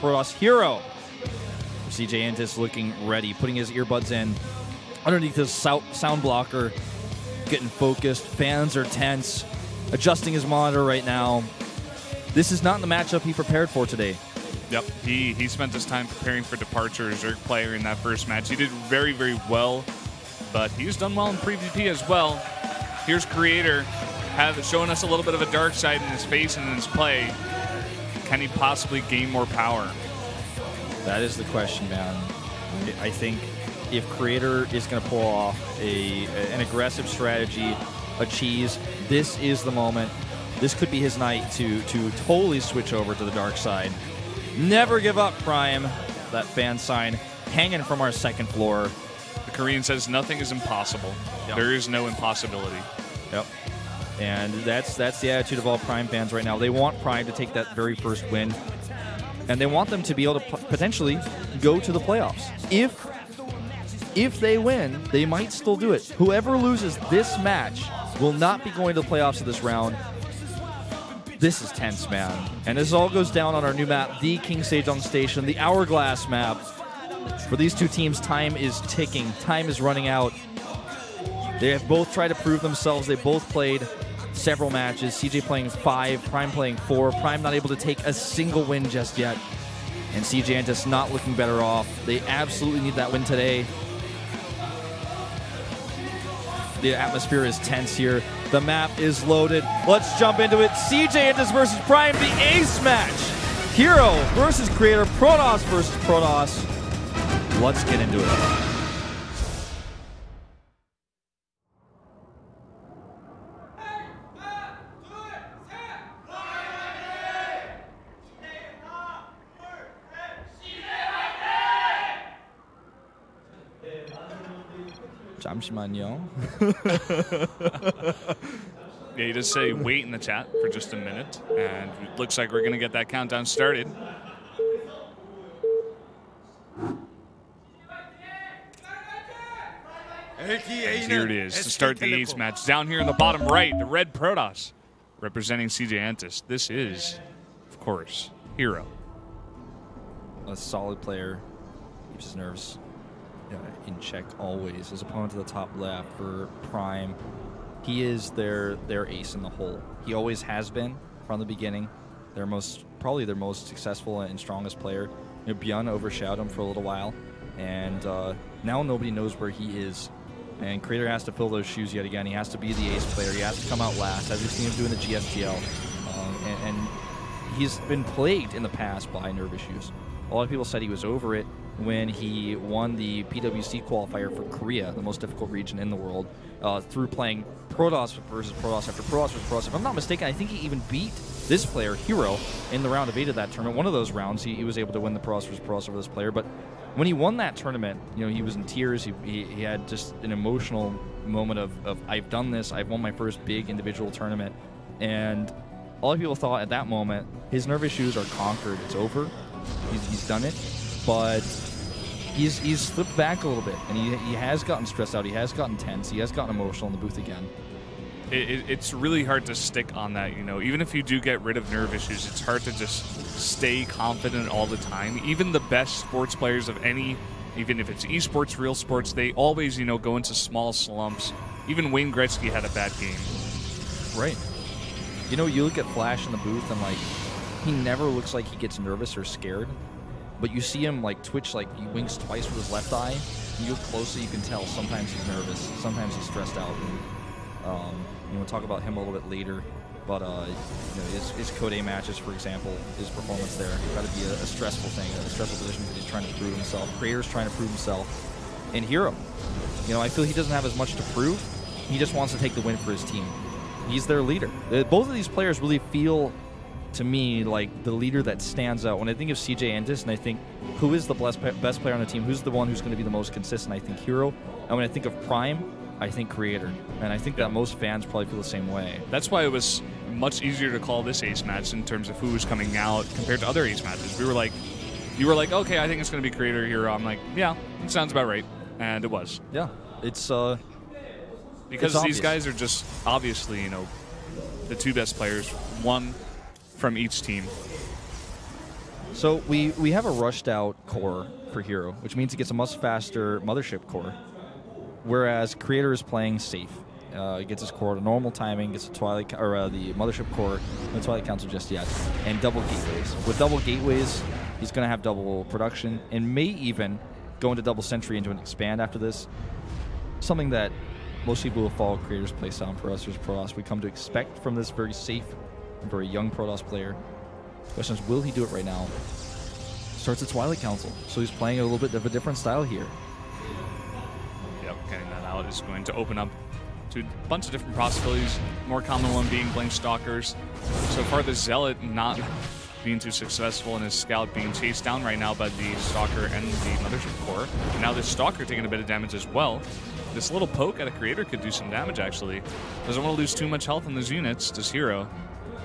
Protoss herO. Sejong looking ready, putting his earbuds in underneath his sound blocker, getting focused. Fans are tense, adjusting his monitor right now. This is not the matchup he prepared for today. Yep, he spent his time preparing for departure as Zerg player in that first match. He did very, very well, but he's done well in PvP as well. Here's Creator showing us a little bit of a dark side in his face and in his play. Can he possibly gain more power? That is the question, man. I think if Creator is going to pull off an aggressive strategy, a cheese, this is the moment. This could be his night to totally switch over to the dark side. Never give up, Prime. That fan sign hanging from our second floor. The Korean says nothing is impossible. Yep. There is no impossibility. Yep. And that's the attitude of all Prime fans right now. They want Prime to take that very first win, and they want them to be able to potentially go to the playoffs. If they win, they might still do it. Whoever loses this match will not be going to the playoffs of this round. This is tense, man. And this all goes down on our new map, the King Sejong Station, the Hourglass map. For these two teams, time is ticking. Time is running out. They have both tried to prove themselves. They both played several matches. CJ playing 5, Prime playing 4. Prime not able to take a single win just yet. And CJ not looking better off. They absolutely need that win today. The atmosphere is tense here. The map is loaded. Let's jump into it. CJ versus Prime, the ace match. herO versus Creator, Protoss versus Protoss. Let's get into it. 잠시만요. Yeah, you just say wait in the chat for just a minute, and it looks like we're going to get that countdown started. And here it is to start the ace match. Down here in the bottom right, the red Protoss representing CJ. This is, of course, herO. A solid player, keeps his nerves in check always. His opponent to the top left for Prime, he is their ace in the hole. He always has been from the beginning. Probably their most successful and strongest player. Bjorn overshadowed him for a little while, and now nobody knows where he is. And Creator has to fill those shoes yet again. He has to be the ace player. He has to come out last, as we've seen him do in the GSTL. And he's been plagued in the past by nerve issues. A lot of people said he was over it when he won the PWC qualifier for Korea, the most difficult region in the world, through playing Protoss versus Protoss after Protoss versus Protoss. If I'm not mistaken, I think he even beat this player, herO, in the round of 8 of that tournament. One of those rounds, he was able to win the Protoss versus Protoss over this player. But when he won that tournament, he was in tears. He had just an emotional moment of I've done this. I've won my first big individual tournament. And a lot of people thought at that moment, his nerve issues are conquered. It's over. He's done it. But he's slipped back a little bit, and he has gotten stressed out. He has gotten tense. He has gotten emotional in the booth again. It's really hard to stick on that, Even if you do get rid of nerve issues, it's hard to just stay confident all the time. Even the best sports players of any, even if it's esports, real sports, they always, go into small slumps. Even Wayne Gretzky had a bad game. Right. You look at Flash in the booth, and, he never looks like he gets nervous or scared. But you see him twitch, he winks twice with his left eye. You look closely, you can tell sometimes he's nervous, sometimes he's stressed out. And, we'll talk about him a little bit later. But his Code A matches, for example, his performance there, got to be a stressful thing, a stressful position because he's trying to prove himself. Creator's trying to prove himself. And herO, I feel he doesn't have as much to prove. He just wants to take the win for his team. He's their leader. Both of these players really feel, to me, like the leader that stands out. When I think of CJ and I think, who is the best player on the team? Who's the one who's going to be the most consistent? I think herO. And when I think of Prime, I think Creator. And I think that most fans probably feel the same way. That's why it was much easier to call this ace match in terms of who was coming out compared to other ace matches. You were like, okay, I think it's going to be Creator, herO. I'm like, yeah, it sounds about right. And it was. Yeah, it's because it's these guys are just obviously, the two best players, one from each team. So we have a rushed out core for herO, which means he gets a much faster mothership core, whereas Creator is playing safe. He gets his core to normal timing, gets the Twilight or the mothership core, no Twilight Council just yet, and double gateways. With double gateways, he's going to have double production and may even go into double sentry into an expand after this. Something that most people who follow Creator's playstyle for us as Protoss we come to expect from this very safe and very young Protoss player. Question is, will he do it right now? Starts at Twilight Council, so he's playing a little bit of a different style here. Yep, getting that out is going to open up to a bunch of different possibilities. More common one being Blink Stalkers. So far, the Zealot not being too successful, and his Scout being chased down right now by the Stalker and the Mothership Core. And now this Stalker taking a bit of damage as well. This little poke at a Creator could do some damage, actually. Doesn't want to lose too much health in those units, does herO.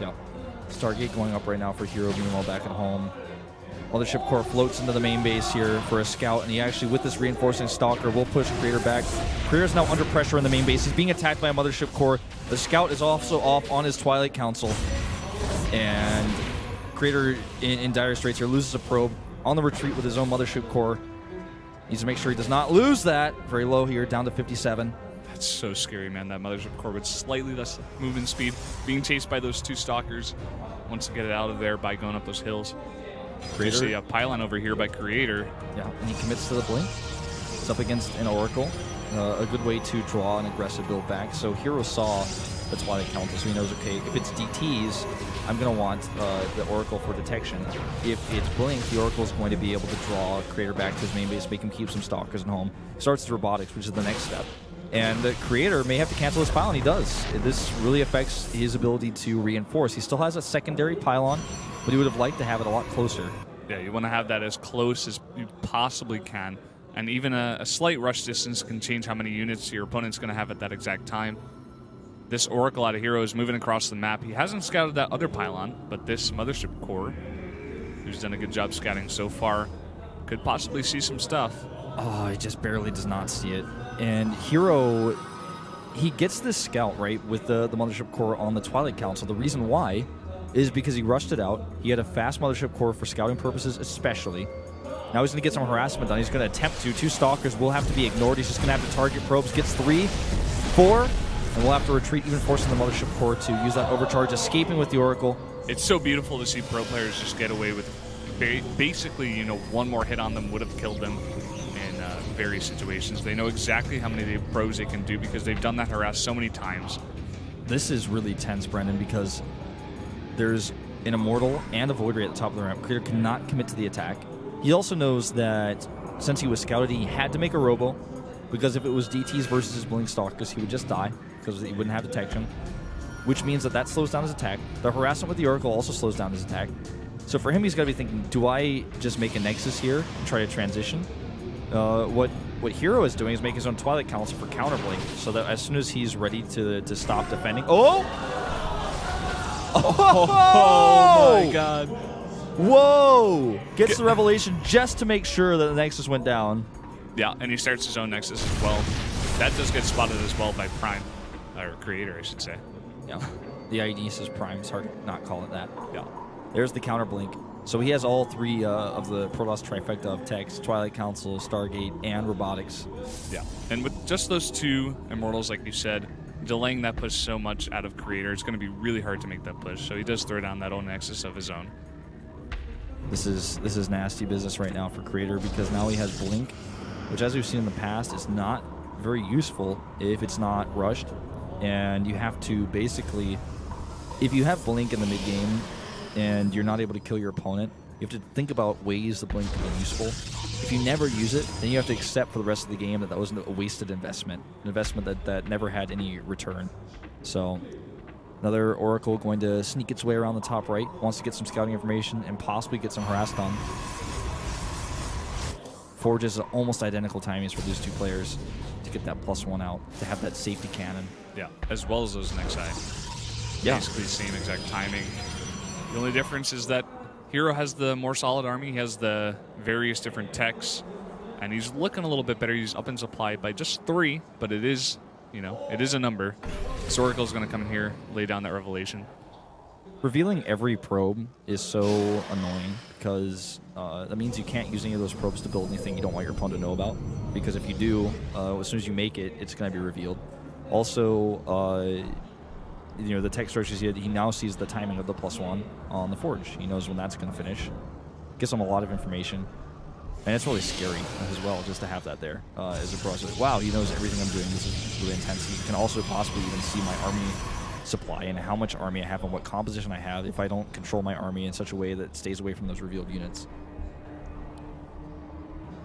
Yeah. Stargate going up right now for herO, meanwhile back at home. Mothership Core floats into the main base here for a Scout, and he actually, with this reinforcing Stalker, will push Creator back. Creator's now under pressure in the main base. He's being attacked by a Mothership Core. The Scout is also off on his Twilight Council. And Creator in dire straits here, loses a probe on the retreat with his own Mothership Core. Needs to make sure he does not lose that. Very low here, down to 57. That's so scary, man. That Mothership Core with slightly less movement speed, being chased by those two Stalkers. Wants to get it out of there by going up those hills. Creator. You see a pylon over here by Creator. Yeah, and he commits to the blink. It's up against an Oracle. A good way to draw an aggressive build back. So herO saw the Twilight Council, so he knows, okay, if it's DTs, I'm going to want the Oracle for detection. If it's blink, the Oracle is going to be able to draw Creator back to his main base, make him keep some Stalkers at home. Starts his robotics, which is the next step. And the Creator may have to cancel his pylon. He does. This really affects his ability to reinforce. He still has a secondary pylon, but he would have liked to have it a lot closer. Yeah, you want to have that as close as you possibly can. And even a slight rush distance can change how many units your opponent's going to have at that exact time. This Oracle out of herO is moving across the map. He hasn't scouted that other pylon, but this Mothership Core, who's done a good job scouting so far, could possibly see some stuff. Oh, he just barely does not see it. And herO, he gets this scout, right, with the Mothership Core on the Twilight Council. The reason why is because he rushed it out. He had a fast Mothership Core for scouting purposes especially. Now he's going to get some harassment done. He's going to attempt to. Two Stalkers will have to be ignored. He's just going to have to target probes. Gets 3, 4, and we'll have to retreat, even forcing the Mothership Core to use that overcharge, escaping with the Oracle. It's so beautiful to see pro players just get away with basically, you know, one more hit on them would have killed them in various situations. They know exactly how many probes they can do because they've done that harass so many times. This is really tense, Brendan, because there's an Immortal and a Void Ray at the top of the ramp. Creator cannot commit to the attack. He also knows that since he was scouted, he had to make a Robo, because if it was DTs versus his Blink Stalkers, he would just die because he wouldn't have detection, which means that slows down his attack. The harassment with the Oracle also slows down his attack. So for him, he's got to be thinking, do I just make a Nexus here and try to transition? What herO is doing is make his own Twilight Council for counterblink, so that as soon as he's ready to stop defending... Oh! Oh my god. Whoa! Gets the revelation just to make sure that the Nexus went down. Yeah, and he starts his own Nexus as well. That does get spotted as well by Prime, or Creator, I should say. Yeah. The ID says Prime. It's hard to not call it that. Yeah. There's the counterblink. So he has all 3 of the Protoss trifecta of techs, Twilight Council, Stargate, and Robotics. Yeah. And with just those 2 Immortals, like you said, delaying that push so much out of Creator, it's going to be really hard to make that push. So he does throw down that own Nexus of his own. This is nasty business right now for Creator, because now he has Blink, which, as we've seen in the past, is not very useful if it's not rushed. And you have to basically, if you have Blink in the mid-game and you're not able to kill your opponent, you have to think about ways the Blink can be useful. If you never use it, then you have to accept for the rest of the game that was a wasted investment, an investment that never had any return. So another Oracle going to sneak its way around the top right, wants to get some scouting information and possibly get some harass done. Forges almost identical timings for these 2 players to get that +1 out, to have that safety cannon. Yeah, as well as those Nexi. Yeah. Basically same exact timing. The only difference is that herO has the more solid army. He has the various different techs, and he's looking a little bit better. He's up in supply by just 3, but it is, you know, it is a number. This Oracle's going to come in here, lay down that revelation. Revealing every probe is so annoying because that means you can't use any of those probes to build anything you don't want your opponent to know about. Because if you do, as soon as you make it, it's going to be revealed. Also, you know, the tech structures he now sees the timing of the +1 on the forge. He knows when that's going to finish. Gives him a lot of information. And it's really scary as well, just to have that there as a pro. So, wow, he knows everything I'm doing. This is really intense. He can also possibly even see my army supply and how much army I have and what composition I have if I don't control my army in such a way that it stays away from those revealed units.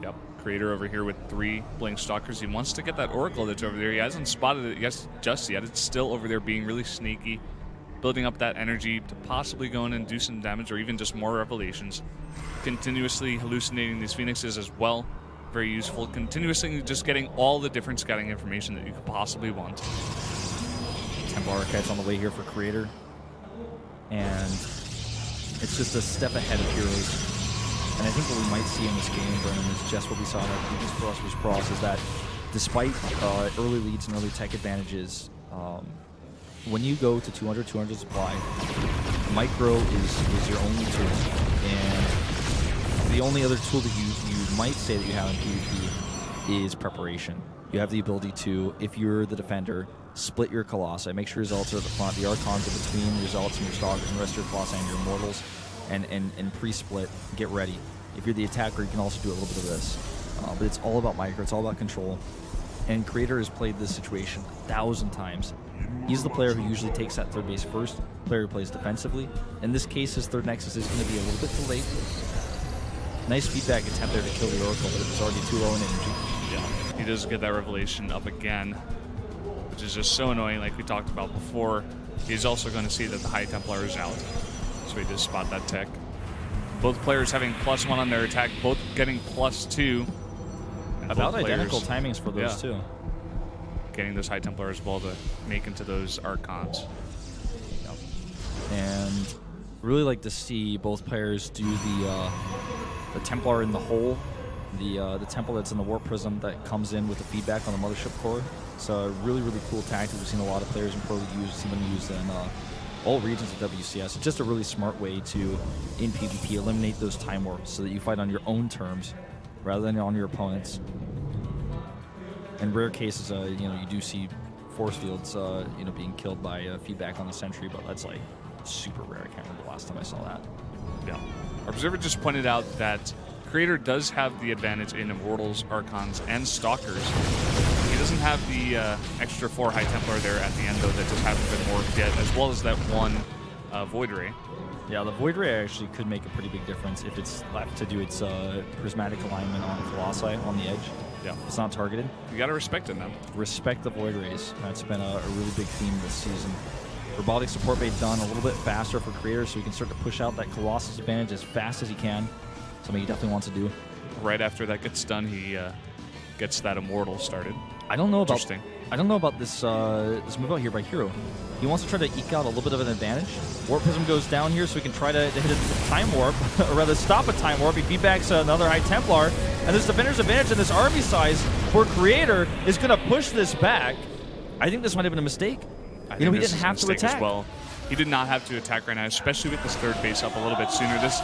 Yep. Creator over here with 3 Blink Stalkers. He wants to get that Oracle that's over there. He hasn't spotted it just yet. It's still over there being really sneaky, building up that energy to possibly go in and do some damage or even just more revelations. Continuously hallucinating these Phoenixes as well. Very useful. Continuously just getting all the different scouting information that you could possibly want. Templar Archives on the way here for Creator. And it's just a step ahead of heroes. And I think what we might see in this game, Brennan, is just what we saw in our previous Cross vs. Cross, is that despite early leads and early tech advantages, when you go to 200 supply, micro is your only tool. And the only other tool that you might say that you have in PvP is preparation. You have the ability to, if you're the defender, split your Colossi, make sure your Zealots are at the front, the Archons are between your Zealots and your Stalkers and the rest of your Colossi and your Immortals, and pre-split, get ready. If you're the attacker, you can also do a little bit of this. But it's all about micro, it's all about control. And Creator has played this situation 1,000 times. He's the player who usually takes that third base first, player who plays defensively. In this case, his third Nexus is going to be a little bit delayed. Nice feedback attempt there to kill the Oracle, but it was already too low in energy. Yeah, he does get that revelation up again, which is just so annoying like we talked about before. He's also going to see that the High Templar is out, so he does spot that tech. Both players having +1 on their attack, both getting +2. About identical timings for those two. Getting those High Templar as well to make into those Archons. Yep. And really like to see both players do the Templar in the hole, the Temple that's in the Warp Prism that comes in with the feedback on the Mothership Core. So a really, really cool tactic. We've seen a lot of players in Pro League use, seen them used in all regions of WCS. It's just a really smart way to, in PvP, eliminate those time warps so that you fight on your own terms rather than on your opponents. In rare cases, you know, you do see force fields, you know, being killed by feedback on the Sentry, but that's like super rare. I can't remember the last time I saw that. Yeah. Our observer just pointed out that Creator does have the advantage in Immortals, Archons, and Stalkers. He doesn't have the extra 4 High Templar there at the end, though, that just haven't been morphed yet, as well as that 1 Void Ray. Yeah, the Void Ray actually could make a pretty big difference if it's left to do its prismatic alignment on Colossi on the edge. Yeah. It's not targeted. You gotta respect it, man. Respect the Void Rays. That's been a really big theme this season. Robotic support bait done a little bit faster for Creator, so he can start to push out that Colossus advantage as fast as he can. Something he definitely wants to do. Right after that gets done, he gets that Immortal started. I don't know about this this move out here by herO. He wants to try to eke out a little bit of an advantage. Warp Prism goes down here, so he can try to hit a time warp, or rather stop a time warp. He feedbacks another High Templar, and this defender's advantage in this army size for Creator is going to push this back. I think this might have been a mistake. You know, he didn't have to attack. Well, he did not have to attack right now, especially with this third base up a little bit sooner. This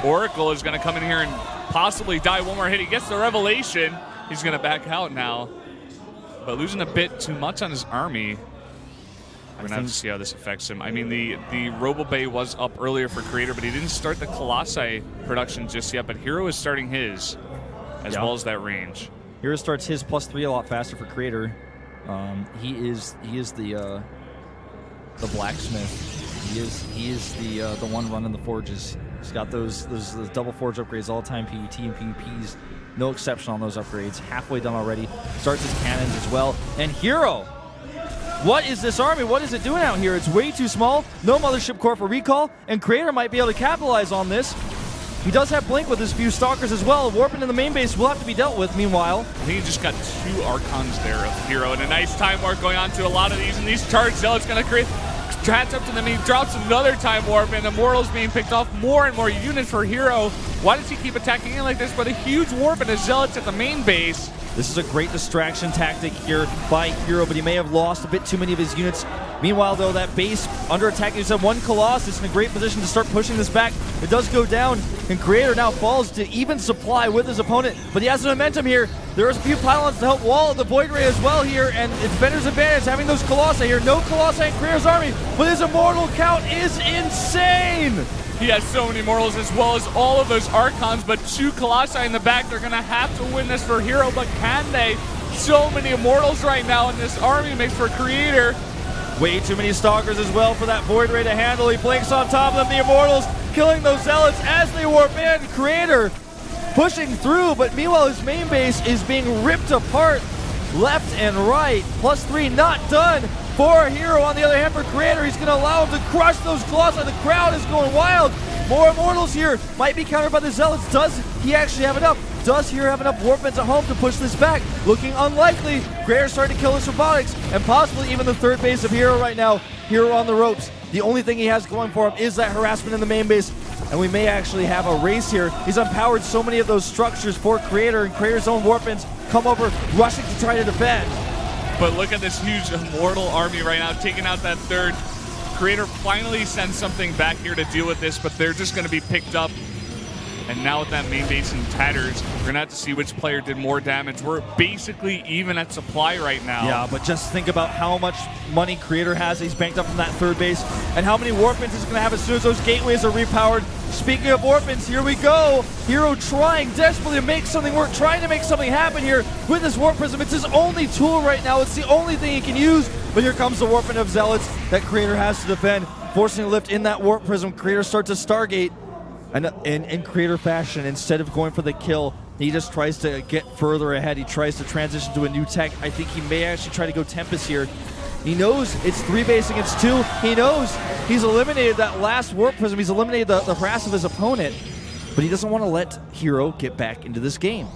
Oracle is going to come in here and possibly die one more hit. He gets the revelation. He's going to back out now, but losing a bit too much on his army. We're going to have to see how this affects him. I mean, the Robo Bay was up earlier for Creator, but he didn't start the Colossi production just yet, but herO is starting his, as well as that range. herO starts his +3 a lot faster for Creator. He is the blacksmith. He is the one running the forges. He's got those double forge upgrades all the time. PvT and PvPs, no exception on those upgrades. Halfway done already. Starts his cannons as well. And herO, what is this army? What is it doing out here? It's way too small. No Mothership Core for recall, and Creator might be able to capitalize on this. He does have Blink with his few Stalkers as well. Warping in the main base will have to be dealt with, meanwhile. I think he just got 2 Archons there of herO, and a nice time warp going on to a lot of these, and these charged Zealots going to create catch up to them. He drops another time warp, and Immortals being picked off more and more units for herO. Why does he keep attacking in like this with a huge warp and his Zealots at the main base? This is a great distraction tactic here by herO, but he may have lost a bit too many of his units Meanwhile, though, that base under attack. You said one Colossus in a great position to start pushing this back. It does go down, and Creator now falls to even supply with his opponent, but he has the momentum here. There's a few pylons to help wall the Void Ray as well here, and it's Defender's advantage having those Colossi here. No Colossi in Creator's army, but his Immortal count is insane! He has so many Immortals as well as all of those Archons, but 2 Colossi in the back. They're going to have to win this for herO, but can they? So many Immortals right now in this army makes for Creator. Way too many Stalkers as well for that Void Ray to handle. He blinks on top of them, the Immortals killing those Zealots as they warp in. Creator pushing through, but meanwhile his main base is being ripped apart left and right. +3 not done for herO. On the other hand, for Creator, he's going to allow him to crush those Colossi. The crowd is going wild. More Immortals here. Might be countered by the Zealots. Does he actually have enough? Does herO have enough Warpments at home to push this back? Looking unlikely. Creator starting to kill his Robotics, and possibly even the third base of herO right now. herO on the ropes. The only thing he has going for him is that harassment in the main base, and we may actually have a race here. He's unpowered so many of those structures for Creator, and Creator's own Warpments come over, rushing to try to defend. But look at this huge Immortal army right now, taking out that third. Creator finally sends something back here to deal with this, but they're just going to be picked up. And now with that main base in tatters, we're going to have to see which player did more damage. We're basically even at supply right now. Yeah, but just think about how much money Creator has. He's banked up from that third base, and how many Warpments he's going to have as soon as those gateways are repowered. Speaking of Warpments, here we go. herO trying desperately to make something work, trying to make something happen here with this Warp Prism. It's his only tool right now. It's the only thing he can use. But here comes the Warpment of Zealots that Creator has to defend. Forcing a lift in that Warp Prism. Creator starts to Stargate. And in Creator fashion, instead of going for the kill, he just tries to get further ahead. He tries to transition to a new tech. I think he may actually try to go Tempest here. He knows it's 3 base against 2. He knows he's eliminated that last Warp Prism. He's eliminated the harass of his opponent. But he doesn't want to let herO get back into this game.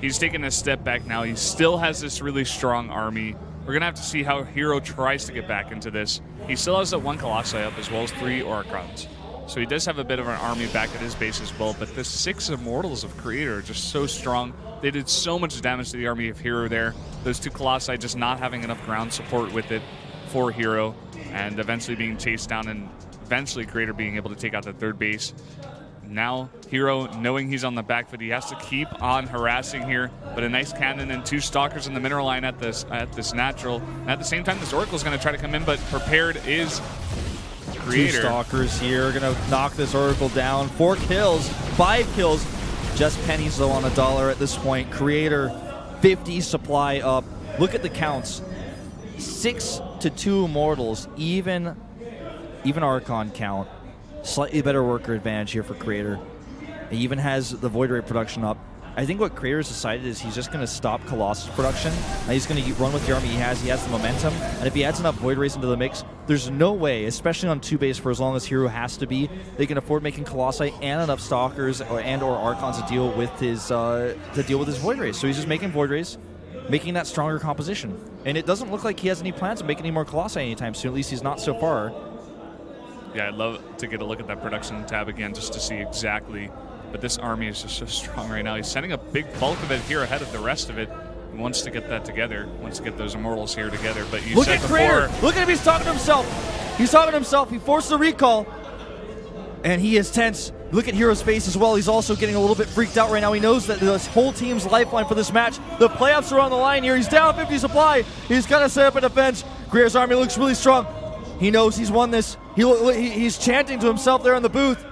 He's taking a step back now. He still has this really strong army. We're going to have to see how herO tries to get back into this. He still has that 1 Colossi up as well as 3 Archons. So he does have a bit of an army back at his base as well, but the 6 Immortals of Creator are just so strong. They did so much damage to the army of herO there. Those 2 Colossi just not having enough ground support with it for herO, and eventually being chased down, and eventually Creator being able to take out the third base. Now herO, knowing he's on the back foot, he has to keep on harassing here, but a nice cannon and 2 Stalkers in the mineral line at this natural. And at the same time, this Oracle is going to try to come in, but prepared is Creator. 2 Stalkers here, gonna knock this Oracle down. 4 kills, 5 kills. Just pennies though on a dollar at this point. Creator, 50 supply up. Look at the counts. 6 to 2 Immortals, even Archon count. Slightly better worker advantage here for Creator. He even has the Void Ray production up. I think what Creator's decided is he's just going to stop Colossus production. And he's going to run with the army he has. He has the momentum. And if he adds enough Void Rays into the mix, there's no way, especially on 2 base for as long as herO has to be, they can afford making Colossi and enough Stalkers and or Archons to deal with his Void Rays. So he's just making Void Rays, making that stronger composition. And it doesn't look like he has any plans of making any more Colossi anytime soon. At least he's not so far. Yeah, I'd love to get a look at that production tab again just to see exactly. But this army is just so strong right now. He's sending a big bulk of it here ahead of the rest of it. He wants to get that together, wants to get those Immortals here together. But you look said at before, Creator. Look at him. He's talking to himself. He's talking to himself. He forced the recall, and he is tense. Look at herO's face as well. He's also getting a little bit freaked out right now. He knows that this whole team's lifeline for this match. The playoffs are on the line here. He's down 50 supply. He's got to set up a defense. Creator's army looks really strong. He knows he's won this. He's chanting to himself there in the booth.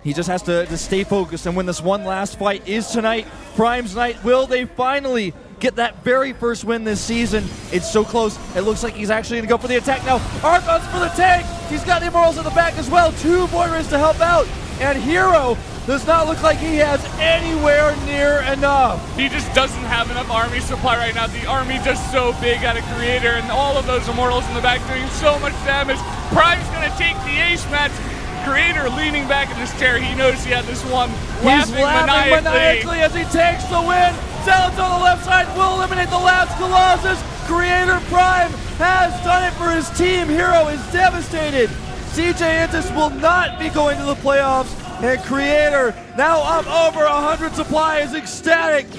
He just has to stay focused and win this one last fight. Is tonight Prime's night? Will they finally get that very first win this season? It's so close. It looks like he's actually going to go for the attack now. Archons for the tank. He's got the Immortals in the back as well. 2 Void Rays to help out. And herO does not look like he has anywhere near enough. He just doesn't have enough army supply right now. The army just so big at a Creator, and all of those Immortals in the back doing so much damage. Prime's going to take the ace match. Creator leaning back in his chair. He knows he had this one. He's laughing maniacally as he takes the win. Zealots on the left side will eliminate the last Colossus. Creator Prime has done it for his team. herO is devastated. CJ Intis will not be going to the playoffs. And Creator, now up over 100 supply, is ecstatic.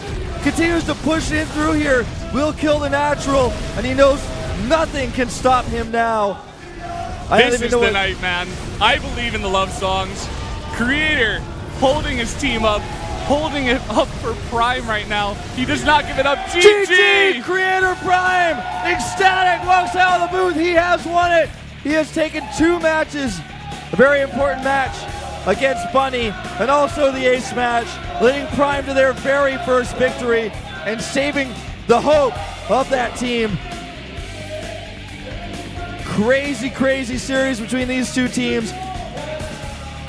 Continues to push in through here. Will kill the natural. And he knows Nothing can stop him now. This is the night, man. I believe in the love songs. Creator holding his team up, holding it up for Prime right now. He does not give it up. GG! Creator Prime, ecstatic, walks out of the booth. He has won it. He has taken 2 matches, a very important match against Bunny, and also the ace match, leading Prime to their very first victory and saving the hope of that team. Crazy, crazy series between these 2 teams.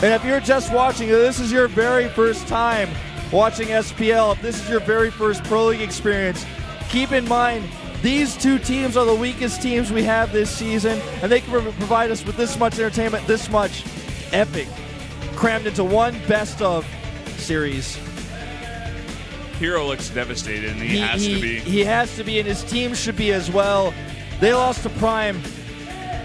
And if you're just watching, this is your very first time watching SPL, if this is your very first Pro League experience, keep in mind these 2 teams are the weakest teams we have this season, and they can provide us with this much entertainment, this much epic, crammed into one best of series. herO looks devastated, and he has to be. He has to be, and his team should be as well. They lost to Prime.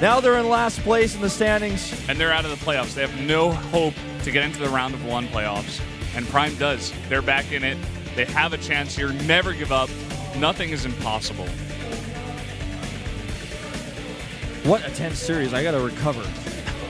Now they're in last place in the standings. And they're out of the playoffs. They have no hope to get into the round of 1 playoffs. And Prime does. They're back in it. They have a chance here. Never give up. Nothing is impossible. What a tense series. I got to recover.